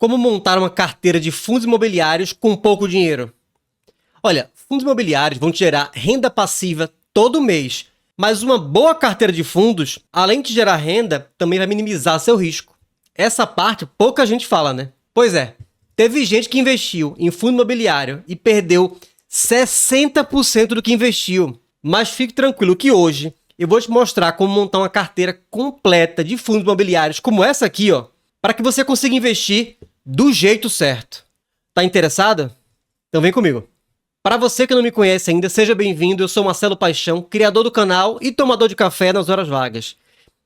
Como montar uma carteira de fundos imobiliários com pouco dinheiro? Olha, fundos imobiliários vão te gerar renda passiva todo mês, mas uma boa carteira de fundos, além de gerar renda, também vai minimizar seu risco. Essa parte pouca gente fala, né? Pois é, teve gente que investiu em fundo imobiliário e perdeu 60% do que investiu. Mas fique tranquilo que hoje eu vou te mostrar como montar uma carteira completa de fundos imobiliários como essa aqui, ó, para que você consiga investir do jeito certo. Tá interessado? Então vem comigo. Para você que não me conhece ainda, seja bem-vindo. Eu sou Marcelo Paixão, criador do canal e tomador de café nas horas vagas.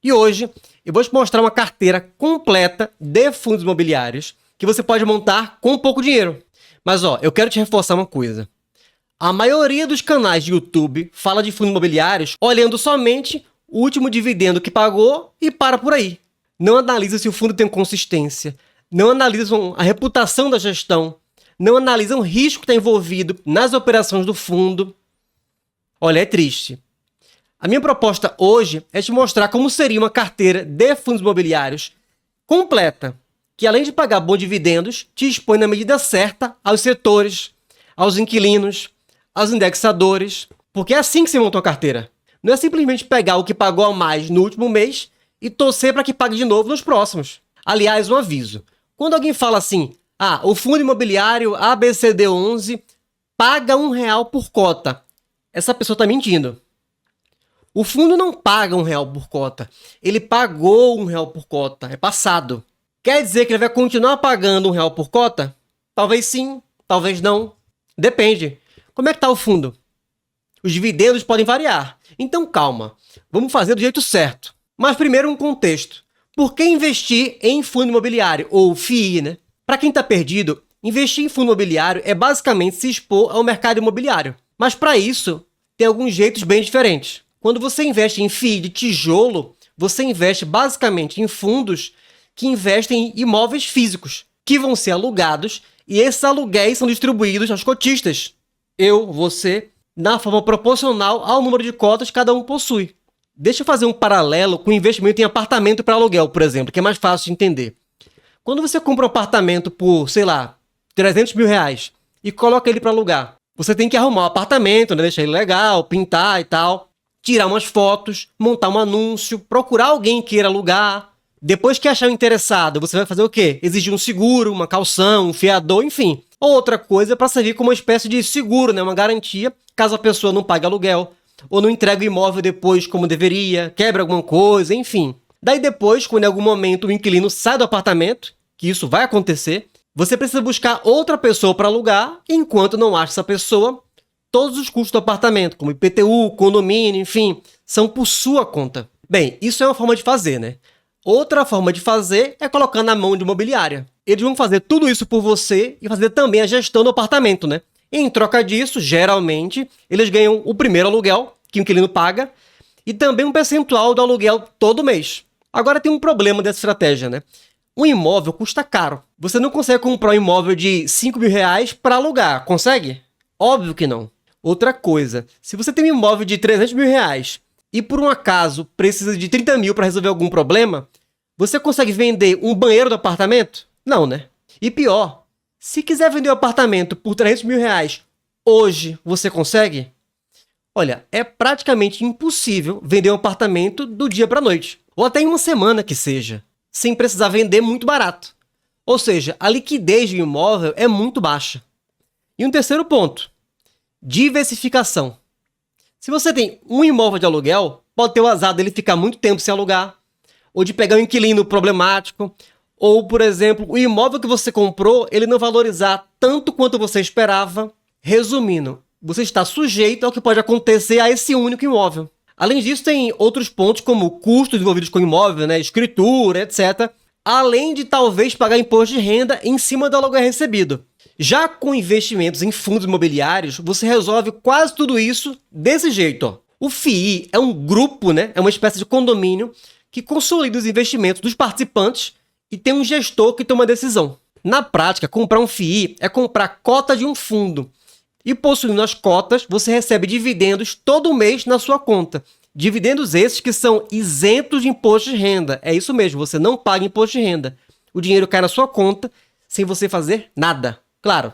E hoje eu vou te mostrar uma carteira completa de fundos imobiliários que você pode montar com pouco dinheiro. Mas ó, eu quero te reforçar uma coisa. A maioria dos canais de YouTube fala de fundos imobiliários olhando somente o último dividendo que pagou e para por aí. Não analisa se o fundo tem consistência, não analisam a reputação da gestão, não analisam o risco que está envolvido nas operações do fundo. Olha, é triste. A minha proposta hoje é te mostrar como seria uma carteira de fundos imobiliários completa, que além de pagar bons dividendos, te expõe na medida certa aos setores, aos inquilinos, aos indexadores, porque é assim que se monta uma carteira. Não é simplesmente pegar o que pagou a mais no último mês e torcer para que pague de novo nos próximos. Aliás, um aviso. Quando alguém fala assim, o fundo imobiliário ABCD11 paga R$1 por cota, essa pessoa está mentindo. O fundo não paga R$1 por cota, ele pagou R$1 por cota, é passado. Quer dizer que ele vai continuar pagando R$1 por cota? Talvez sim, talvez não. Depende. Como é que está o fundo? Os dividendos podem variar. Então calma, vamos fazer do jeito certo. Mas primeiro um contexto. Por que investir em fundo imobiliário, ou FII, né? Para quem está perdido, investir em fundo imobiliário é basicamente se expor ao mercado imobiliário. Mas para isso, tem alguns jeitos bem diferentes. Quando você investe em FII de tijolo, você investe basicamente em fundos que investem em imóveis físicos, que vão ser alugados, e esses aluguéis são distribuídos aos cotistas. Eu, você, na forma proporcional ao número de cotas que cada um possui. Deixa eu fazer um paralelo com investimento em apartamento para aluguel, por exemplo, que é mais fácil de entender. Quando você compra um apartamento por, sei lá, R$300 mil e coloca ele para alugar, você tem que arrumar o apartamento, né, deixar ele legal, pintar e tal, tirar umas fotos, montar um anúncio, procurar alguém que queira alugar. Depois que achar o interessado, você vai fazer o quê? Exigir um seguro, uma caução, um fiador, enfim. Outra coisa para servir como uma espécie de seguro, né? Uma garantia, caso a pessoa não pague aluguel, ou não entregue o imóvel depois como deveria, quebre alguma coisa, enfim. Daí depois, quando em algum momento o inquilino sai do apartamento, que isso vai acontecer, você precisa buscar outra pessoa para alugar, e enquanto não acha essa pessoa, todos os custos do apartamento, como IPTU, condomínio, enfim, são por sua conta. Bem, isso é uma forma de fazer, né? Outra forma de fazer é colocar na mão de imobiliária. Eles vão fazer tudo isso por você e fazer também a gestão do apartamento, né? E em troca disso, geralmente, eles ganham o primeiro aluguel, que o inquilino paga, e também um percentual do aluguel todo mês. Agora tem um problema dessa estratégia, né? Um imóvel custa caro. Você não consegue comprar um imóvel de R$5 mil para alugar, consegue? Óbvio que não. Outra coisa, se você tem um imóvel de R$300 mil e por um acaso precisa de 30 mil para resolver algum problema, você consegue vender um banheiro do apartamento? Não, né? E pior, se quiser vender o apartamento por R$300 mil hoje, você consegue? Olha, é praticamente impossível vender um apartamento do dia para a noite, ou até em uma semana que seja, sem precisar vender muito barato. Ou seja, a liquidez do imóvel é muito baixa. E um terceiro ponto, diversificação. Se você tem um imóvel de aluguel, pode ter o azar dele ficar muito tempo sem alugar, ou de pegar um inquilino problemático, ou, por exemplo, o imóvel que você comprou, ele não valorizar tanto quanto você esperava. Resumindo, você está sujeito ao que pode acontecer a esse único imóvel. Além disso, tem outros pontos como custos envolvidos com o imóvel, né, escritura, etc. Além de talvez pagar imposto de renda em cima do aluguel recebido. Já com investimentos em fundos imobiliários, você resolve quase tudo isso desse jeito, ó. O FII é um grupo, né? É uma espécie de condomínio que consolida os investimentos dos participantes e tem um gestor que toma a decisão. Na prática, comprar um FII é comprar cota de um fundo. E possuindo as cotas, você recebe dividendos todo mês na sua conta. Dividendos esses que são isentos de imposto de renda. É isso mesmo, você não paga imposto de renda. O dinheiro cai na sua conta sem você fazer nada. Claro,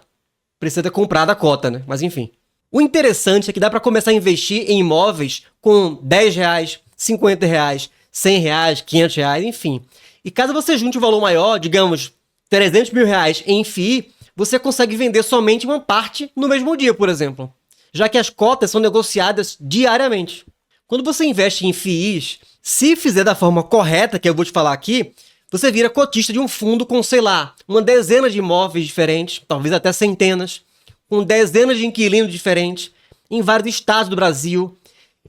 precisa ter comprado a cota, né? Mas enfim. O interessante é que dá para começar a investir em imóveis com R$10, R$50, R$100, R$500, enfim. E caso você junte um valor maior, digamos, R$300 mil em FII, você consegue vender somente uma parte no mesmo dia, por exemplo. Já que as cotas são negociadas diariamente. Quando você investe em FIIs, se fizer da forma correta, que eu vou te falar aqui, você vira cotista de um fundo com, sei lá, uma dezena de imóveis diferentes, talvez até centenas, com dezenas de inquilinos diferentes, em vários estados do Brasil,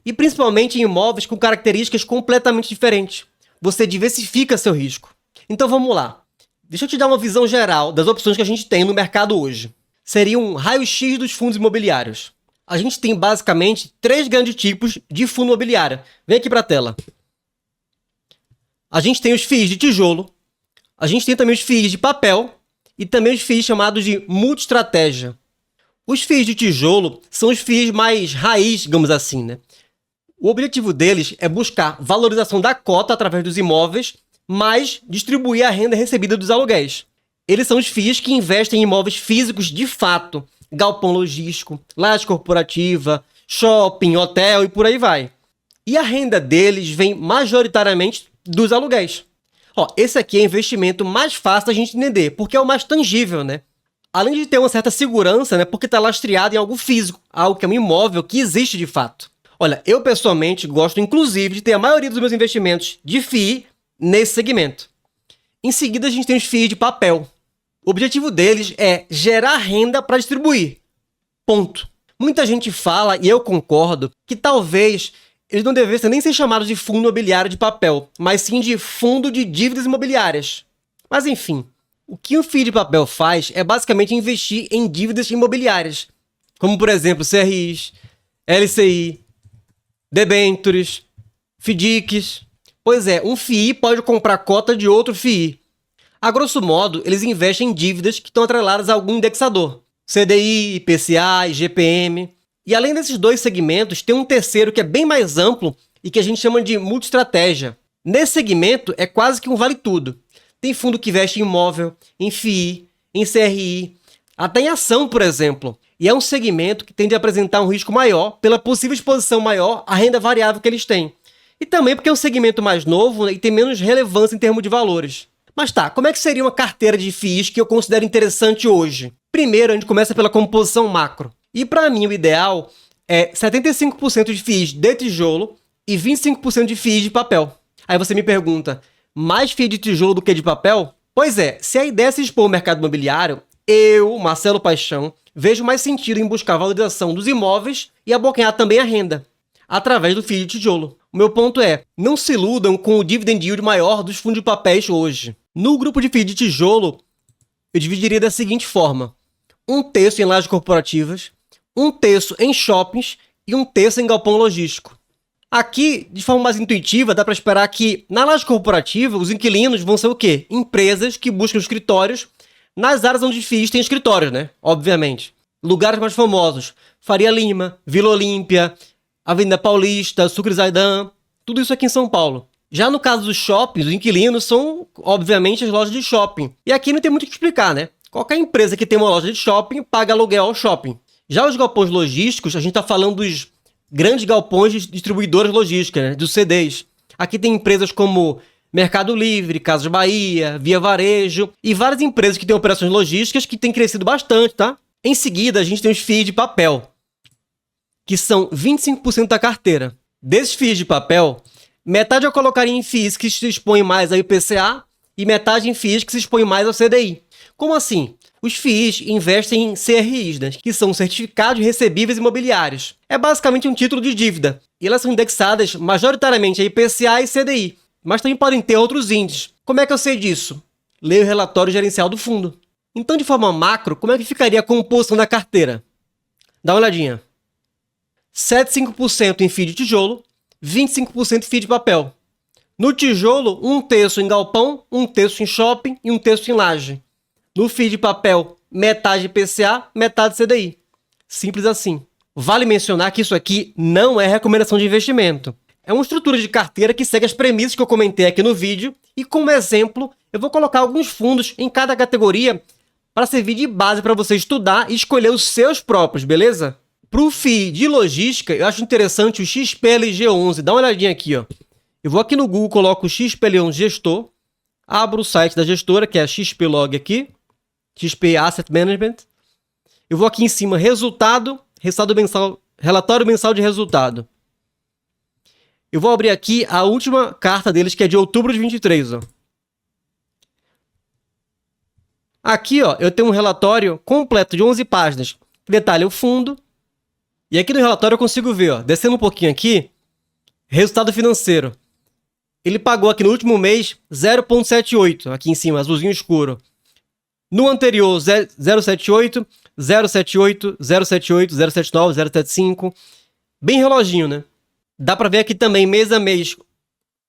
e principalmente em imóveis com características completamente diferentes. Você diversifica seu risco. Então vamos lá. Deixa eu te dar uma visão geral das opções que a gente tem no mercado hoje. Seria um raio-x dos fundos imobiliários. A gente tem basicamente 3 grandes tipos de fundo imobiliário. Vem aqui para a tela. A gente tem os FIIs de tijolo, a gente tem também os FIIs de papel e também os FIIs chamados de multi-estratégia. Os FIIs de tijolo são os FIIs mais raiz, digamos assim, né? O objetivo deles é buscar valorização da cota através dos imóveis, mais distribuir a renda recebida dos aluguéis. Eles são os FIIs que investem em imóveis físicos de fato, galpão logístico, laje corporativa, shopping, hotel e por aí vai. E a renda deles vem majoritariamente dos aluguéis. Ó, esse aqui é o investimento mais fácil da gente entender, porque é o mais tangível, né? Além de ter uma certa segurança, né? Porque está lastreado em algo físico, algo que é um imóvel que existe de fato. Olha, eu pessoalmente gosto inclusive de ter a maioria dos meus investimentos de FII nesse segmento. Em seguida, a gente tem os FIIs de papel. O objetivo deles é gerar renda para distribuir. Ponto. Muita gente fala, e eu concordo, que talvez eles não devessem nem ser chamados de fundo imobiliário de papel, mas sim de fundo de dívidas imobiliárias. Mas enfim, o que um FII de papel faz é basicamente investir em dívidas imobiliárias, como por exemplo CRIs, LCI, debêntures, FDICs. Pois é, um FII pode comprar cota de outro FII. A grosso modo, eles investem em dívidas que estão atreladas a algum indexador. CDI, IPCA, IGPM. E além desses 2 segmentos, tem um terceiro que é bem mais amplo e que a gente chama de multi-estratégia. Nesse segmento, é quase que um vale-tudo. Tem fundo que investe em imóvel, em FII, em CRI, até em ação, por exemplo. E é um segmento que tende a apresentar um risco maior pela possível exposição maior à renda variável que eles têm. E também porque é um segmento mais novo, né, e tem menos relevância em termos de valores. Mas tá, como é que seria uma carteira de FIIs que eu considero interessante hoje? Primeiro, a gente começa pela composição macro. E para mim, o ideal é 75% de FIIs de tijolo e 25% de FIIs de papel. Aí você me pergunta, mais FII de tijolo do que de papel? Pois é, se a ideia é se expor ao mercado imobiliário, eu, Marcelo Paixão, vejo mais sentido em buscar a valorização dos imóveis e abocanhar também a renda, através do FII de tijolo. O meu ponto é, não se iludam com o dividend yield maior dos fundos de papéis hoje. No grupo de FII de tijolo, eu dividiria da seguinte forma. 1/3 em lajes corporativas, 1/3 em shoppings e 1/3 em galpão logístico. Aqui, de forma mais intuitiva, dá para esperar que na laje corporativa os inquilinos vão ser o quê? Empresas que buscam escritórios nas áreas onde FIIs têm escritórios, né? Obviamente. Lugares mais famosos, Faria Lima, Vila Olímpia, Avenida Paulista, Sucre Zaidan, tudo isso aqui em São Paulo. Já no caso dos shoppings, os inquilinos são, obviamente, as lojas de shopping. E aqui não tem muito o que explicar, né? Qualquer empresa que tem uma loja de shopping paga aluguel ao shopping. Já os galpões logísticos, a gente está falando dos grandes galpões de distribuidoras logísticas, né? Dos CDs. Aqui tem empresas como Mercado Livre, Casas Bahia, Via Varejo e várias empresas que têm operações logísticas que têm crescido bastante, tá? Em seguida, a gente tem os FIIs de papel, que são 25% da carteira. Desses FIIs de papel, metade eu colocaria em FIIs que se expõem mais ao IPCA e metade em FIIs que se expõem mais ao CDI. Como assim? Os FIIs investem em CRIs, né, que são certificados recebíveis imobiliários. É basicamente um título de dívida. E elas são indexadas majoritariamente a IPCA e CDI, mas também podem ter outros índices. Como é que eu sei disso? Leio o relatório gerencial do fundo. Então, de forma macro, como é que ficaria a composição da carteira? Dá uma olhadinha. 75% em FII de tijolo, 25% FII de papel. No tijolo, 1/3 em galpão, 1/3 em shopping e 1/3 em laje. No FII de papel, metade IPCA, metade CDI. Simples assim. Vale mencionar que isso aqui não é recomendação de investimento. É uma estrutura de carteira que segue as premissas que eu comentei aqui no vídeo e, como exemplo, eu vou colocar alguns fundos em cada categoria para servir de base para você estudar e escolher os seus próprios, beleza? Para o FII de logística, eu acho interessante o XPLG11. Dá uma olhadinha aqui, ó. Eu vou aqui no Google, coloco o XPLG11 gestor, abro o site da gestora, que é a XPlog aqui, XP Asset Management. Eu vou aqui em cima, resultado mensal, relatório mensal de resultado. Eu vou abrir aqui a última carta deles, que é de outubro de 23, ó. Aqui, ó, eu tenho um relatório completo de 11 páginas, que detalha o fundo. E aqui no relatório eu consigo ver, ó, descendo um pouquinho aqui, resultado financeiro. Ele pagou aqui no último mês 0,78, aqui em cima, azulzinho escuro. No anterior, 0,78, 0,78, 0,78, 0,79, 0,75. Bem reloginho, né? Dá pra ver aqui também, mês a mês,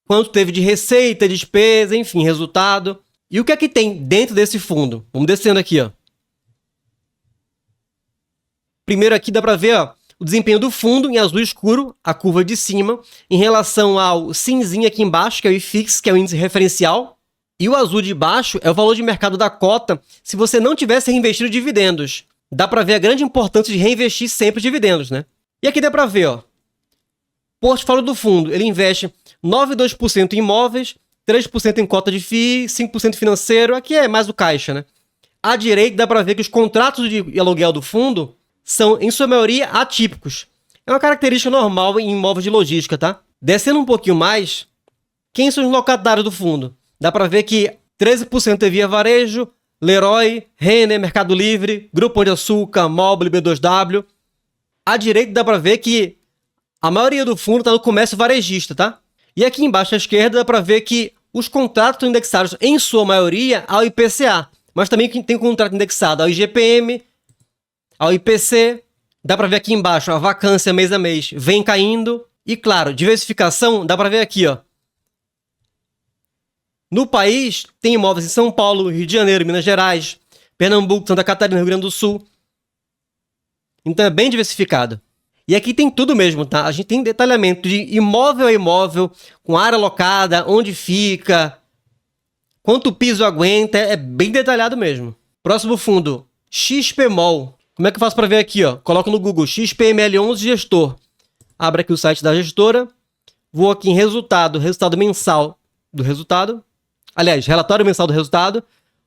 quanto teve de receita, despesa, enfim, resultado. E o que é que tem dentro desse fundo? Vamos descendo aqui, ó. Primeiro aqui dá pra ver, ó, o desempenho do fundo em azul escuro, a curva de cima, em relação ao cinzinho aqui embaixo, que é o IFIX, que é o índice referencial. E o azul de baixo é o valor de mercado da cota se você não tivesse reinvestido dividendos. Dá pra ver a grande importância de reinvestir sempre dividendos, né? E aqui dá pra ver, ó. Portfólio do fundo, ele investe 9,2% em imóveis, 3% em cota de FII, 5% financeiro, aqui é mais o caixa, né? À direita dá pra ver que os contratos de aluguel do fundo são, em sua maioria, atípicos. É uma característica normal em imóveis de logística, tá? Descendo um pouquinho mais, quem são os locatários do fundo? Dá pra ver que 13% é Via Varejo, Leroy, Renner, Mercado Livre, Grupo Pão de Açúcar, Mobile, B2W. À direita dá pra ver que a maioria do fundo está no comércio varejista, tá? E aqui embaixo à esquerda dá para ver que os contratos estão indexados, em sua maioria, ao IPCA. Mas também tem contrato indexado ao IGPM, ao IPC. Dá para ver aqui embaixo a vacância mês a mês vem caindo. E claro, diversificação, dá para ver aqui, ó. No país, tem imóveis em São Paulo, Rio de Janeiro, Minas Gerais, Pernambuco, Santa Catarina, Rio Grande do Sul. Então é bem diversificado. E aqui tem tudo mesmo, tá? A gente tem detalhamento de imóvel a imóvel, com área alocada, onde fica, quanto o piso aguenta, é bem detalhado mesmo. Próximo fundo, XPMOL. Como é que eu faço para ver aqui, ó? Coloco no Google XPML11 gestor. Abro aqui o site da gestora. Vou aqui em resultado mensal do resultado. Aliás, relatório mensal do resultado.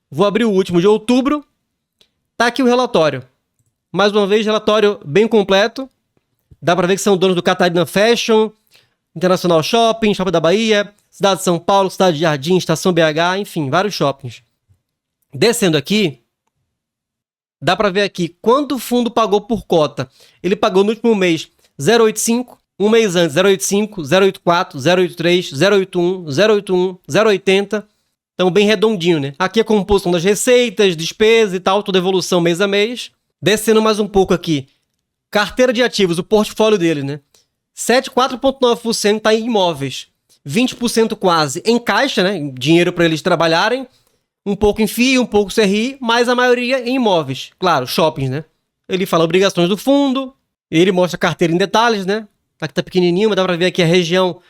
Vou abrir o último de outubro. Tá aqui o relatório. Mais uma vez, relatório bem completo. Dá para ver que são donos do Catarina Fashion, Internacional Shopping, Shopping da Bahia, Cidade de São Paulo, Cidade de Jardim, Estação BH, enfim, vários shoppings. Descendo aqui, dá para ver aqui quanto o fundo pagou por cota. Ele pagou no último mês 0,85, um mês antes 0,85, 0,84, 0,83, 0,81, 0,81, 0,80. Então bem redondinho, né? Aqui a composição das receitas, despesas e tal, toda evolução mês a mês. Descendo mais um pouco aqui. Carteira de ativos, o portfólio dele, né? 4,9% está em imóveis. 20% quase em caixa, né? Dinheiro para eles trabalharem. Um pouco em FII, um pouco CRI, mas a maioria em imóveis. Claro, shoppings, né? Ele fala obrigações do fundo. Ele mostra a carteira em detalhes, né? Aqui tá pequenininho, mas dá para ver aqui a região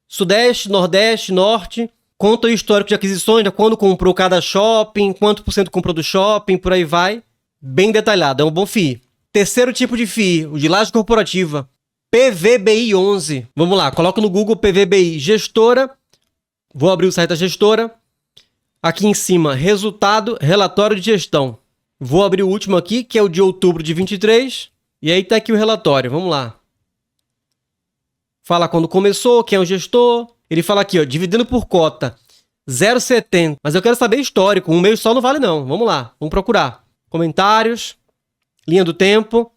Sudeste, Nordeste, Norte. Conta o histórico de aquisições, né? Quando comprou cada shopping, quanto por cento comprou do shopping, por aí vai. Bem detalhado, é um bom FII. Terceiro tipo de FII, o de laje corporativa, PVBI 11. Vamos lá, coloco no Google PVBI gestora. Vou abrir o site da gestora. Aqui em cima, resultado, relatório de gestão. Vou abrir o último aqui, que é o de outubro de 23. E aí tá aqui o relatório, vamos lá. Fala quando começou, quem é o gestor. Ele fala aqui, ó, dividendo por cota, 0,70. Mas eu quero saber histórico, um mês só não vale não. Vamos lá, vamos procurar. Comentários. Linha do tempo.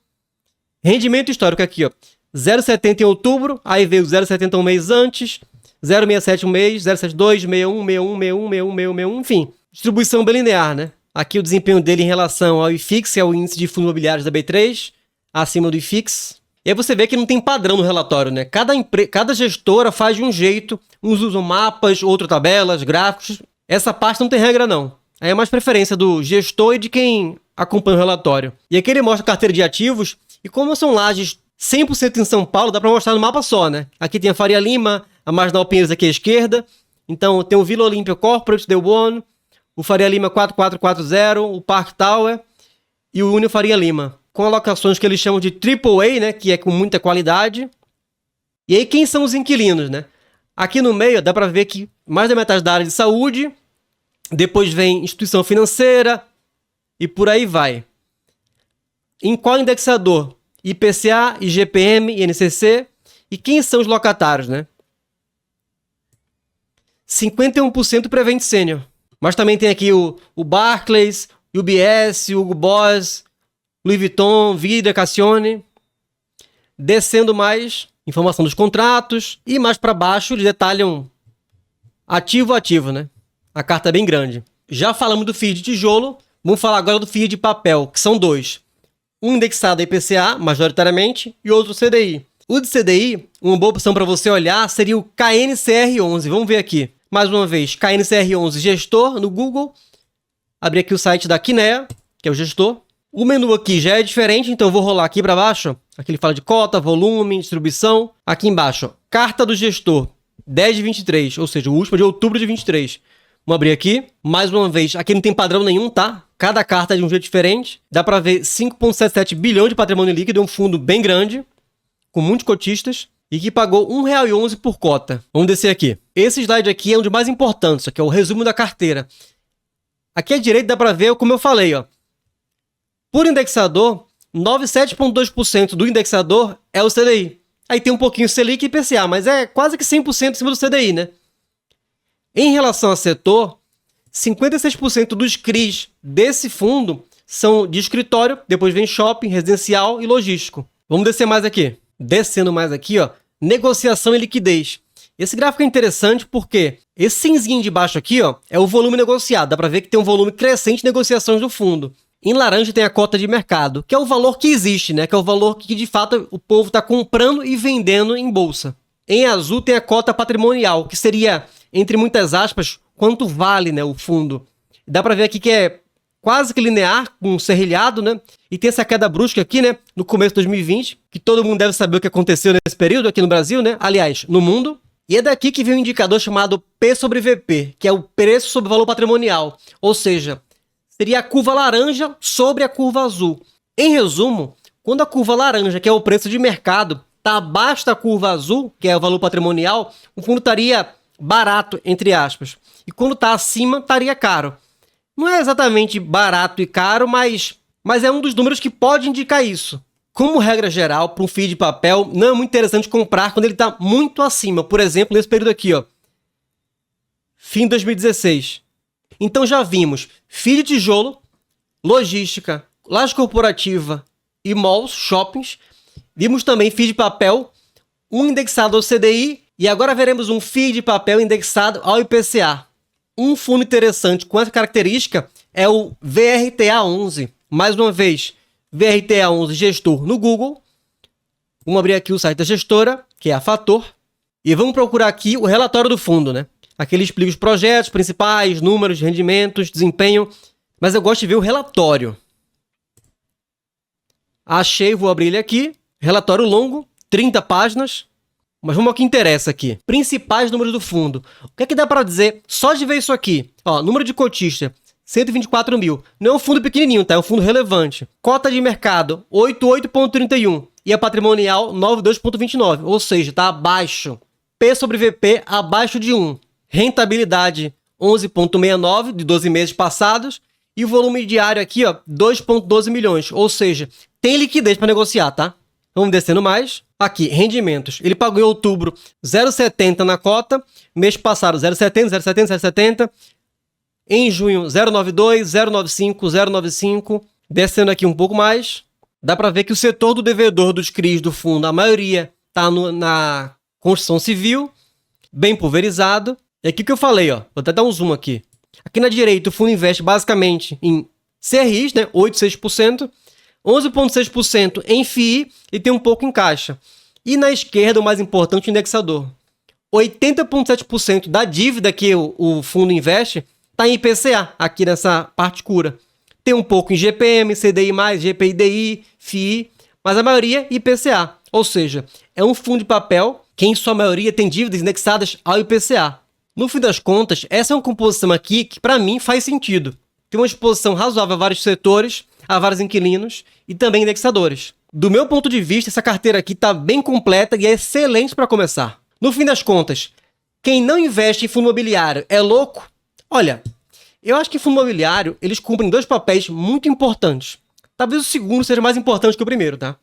Rendimento histórico aqui, ó. 0,70 em outubro. Aí veio 0,70 um mês antes. 0,67 um mês. 0,72, 61, 61, 61, 61, 61, enfim. Distribuição bem linear, né? Aqui o desempenho dele em relação ao IFIX, que é o índice de fundos imobiliários da B3. Acima do IFIX. E aí você vê que não tem padrão no relatório, né? Cada gestora faz de um jeito. Uns usam mapas, outros tabelas, gráficos. Essa parte não tem regra, não. Aí é mais preferência do gestor e de quem acompanha o relatório. E aqui ele mostra a carteira de ativos. E como são lajes 100% em São Paulo, dá para mostrar no mapa só, né? Aqui tem a Faria Lima, a Marginal Pinheiros aqui à esquerda. Então tem o Vila Olímpia Corporate, The One, o Faria Lima 4440, o Park Tower e o Unio Faria Lima, com alocações que eles chamam de AAA, né, que é com muita qualidade. E aí quem são os inquilinos, né? Aqui no meio dá para ver que mais da metade da área de saúde, depois vem instituição financeira e por aí vai. Em qual indexador? IPCA, IGPM, INCC. E quem são os locatários, né? 51% Prevent Senior. Mas também tem aqui o Barclays, UBS, Hugo Boss, Louis Vuitton, Vida, Cassione. Descendo mais, informação dos contratos. E mais para baixo eles detalham ativo a ativo, né? A carta é bem grande. Já falamos do FII de tijolo, vamos falar agora do FII de papel, que são dois. Um indexado a IPCA, majoritariamente, e outro CDI. O de CDI, uma boa opção para você olhar seria o KNCR11. Vamos ver aqui. Mais uma vez, KNCR11 gestor no Google. Abri aqui o site da Kinea, que é o gestor. O menu aqui já é diferente, então eu vou rolar aqui para baixo. Aqui ele fala de cota, volume, distribuição. Aqui embaixo, carta do gestor, 10 de 23, ou seja, o último de outubro de 23. Vamos abrir aqui. Mais uma vez, aqui não tem padrão nenhum, tá? Cada carta é de um jeito diferente. Dá para ver 5,77 bilhões de patrimônio líquido, é um fundo bem grande, com muitos cotistas, e que pagou R$1,11 por cota. Vamos descer aqui. Esse slide aqui é um dos mais importantes, aqui é o resumo da carteira. Aqui à direita dá para ver, como eu falei, ó. Por indexador, 97,2% do indexador é o CDI. Aí tem um pouquinho Selic e IPCA, mas é quase que 100% em cima do CDI, né? Em relação a setor, 56% dos CRIs desse fundo são de escritório, depois vem shopping, residencial e logístico. Vamos descer mais aqui. Descendo mais aqui, ó, negociação e liquidez. Esse gráfico é interessante porque esse cinzinho de baixo aqui, ó, é o volume negociado. Dá para ver que tem um volume crescente de negociações do fundo. Em laranja tem a cota de mercado, que é o valor que existe, né? Que é o valor que de fato o povo está comprando e vendendo em bolsa. Em azul tem a cota patrimonial, que seria, entre muitas aspas, quanto vale, né, o fundo. Dá para ver aqui que é quase que linear, com um serrilhado, né? E tem essa queda brusca aqui, né? No começo de 2020, que todo mundo deve saber o que aconteceu nesse período aqui no Brasil, né? Aliás, no mundo. E é daqui que vem um indicador chamado P sobre VP, que é o preço sobre valor patrimonial. Ou seja, seria a curva laranja sobre a curva azul. Em resumo, quando a curva laranja, que é o preço de mercado, está abaixo da curva azul, que é o valor patrimonial, o fundo estaria barato, entre aspas. E quando está acima, estaria caro. Não é exatamente barato e caro, mas é um dos números que pode indicar isso. Como regra geral, para um FII de papel, não é muito interessante comprar quando ele está muito acima. Por exemplo, nesse período aqui, ó, fim de 2016. Então já vimos FII de tijolo, logística, laje corporativa e malls, shoppings. Vimos também FII de papel, um indexado ao CDI, e agora veremos um FII de papel indexado ao IPCA. Um fundo interessante com essa característica é o VRTA11. Mais uma vez, VRTA11 gestor no Google. Vamos abrir aqui o site da gestora, que é a Fator, e vamos procurar aqui o relatório do fundo, né? Aqui ele explica os projetos principais, números, rendimentos, desempenho, mas eu gosto de ver o relatório. Achei, vou abrir ele aqui. Relatório longo, 30 páginas. Mas vamos ao que interessa aqui. Principais números do fundo. O que é que dá para dizer só de ver isso aqui? Ó, número de cotista, 124 mil. Não é um fundo pequenininho, tá? É um fundo relevante. Cota de mercado, 88,31. E a patrimonial, 92,29. Ou seja, tá abaixo. P sobre VP, abaixo de 1. Rentabilidade, 11,69 de 12 meses passados. E o volume diário aqui, ó, 2,12 milhões. Ou seja, tem liquidez para negociar, tá? Vamos descendo mais. Aqui, rendimentos. Ele pagou em outubro 0,70 na cota. Mês passado 0,70, 0,70, 0,70. Em junho 0,92, 0,95, 0,95. Descendo aqui um pouco mais. Dá para ver que o setor do devedor dos CRIs do fundo, a maioria está na construção civil. Bem pulverizado. E aqui que eu falei, ó. Vou até dar um zoom aqui. Aqui na direita o fundo investe basicamente em CRIs, né? 8,6%. 11,6% em FII e tem um pouco em caixa. E na esquerda, o mais importante, o indexador. 80,7% da dívida que o fundo investe está em IPCA, aqui nessa parte escura. Tem um pouco em GPM, CDI+, GPI-DI, FII, mas a maioria IPCA. Ou seja, é um fundo de papel que em sua maioria tem dívidas indexadas ao IPCA. No fim das contas, essa é uma composição aqui que para mim faz sentido. Tem uma exposição razoável a vários setores, a vários inquilinos e também indexadores. Do meu ponto de vista, essa carteira aqui está bem completa e é excelente para começar. No fim das contas, quem não investe em fundo imobiliário é louco? Olha, eu acho que fundo imobiliário, eles cumprem dois papéis muito importantes. Talvez o segundo seja mais importante que o primeiro, tá?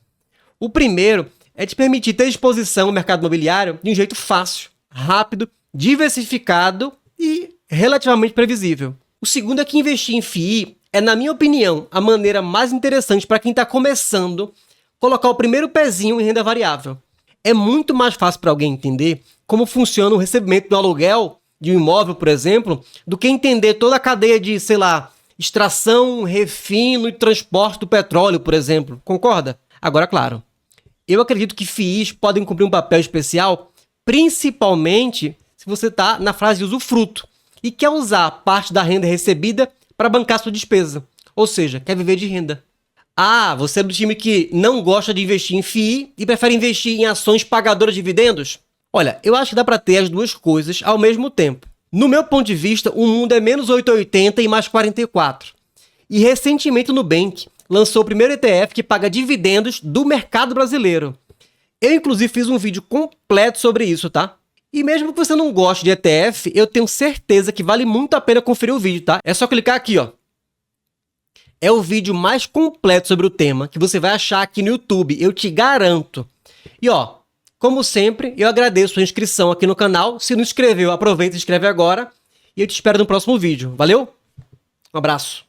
O primeiro é te permitir ter exposição ao mercado imobiliário de um jeito fácil, rápido, diversificado e relativamente previsível. O segundo é que investir em FII é, na minha opinião, a maneira mais interessante para quem está começando colocar o primeiro pezinho em renda variável. É muito mais fácil para alguém entender como funciona o recebimento do aluguel de um imóvel, por exemplo, do que entender toda a cadeia de, sei lá, extração, refino e transporte do petróleo, por exemplo. Concorda? Agora, claro, eu acredito que FIIs podem cumprir um papel especial, principalmente se você está na fase de usufruto e quer usar parte da renda recebida para bancar sua despesa, ou seja, quer viver de renda. Ah, você é do time que não gosta de investir em FII e prefere investir em ações pagadoras de dividendos? Olha, eu acho que dá para ter as duas coisas ao mesmo tempo. No meu ponto de vista, o mundo é menos 880 e mais 44. E recentemente o Nubank lançou o primeiro ETF que paga dividendos do mercado brasileiro. Eu, inclusive, fiz um vídeo completo sobre isso, tá? E mesmo que você não goste de ETF, eu tenho certeza que vale muito a pena conferir o vídeo, tá? É só clicar aqui, ó. É o vídeo mais completo sobre o tema que você vai achar aqui no YouTube, eu te garanto. E ó, como sempre, eu agradeço a inscrição aqui no canal. Se não inscreveu, aproveita e se inscreve agora. E eu te espero no próximo vídeo. Valeu? Um abraço.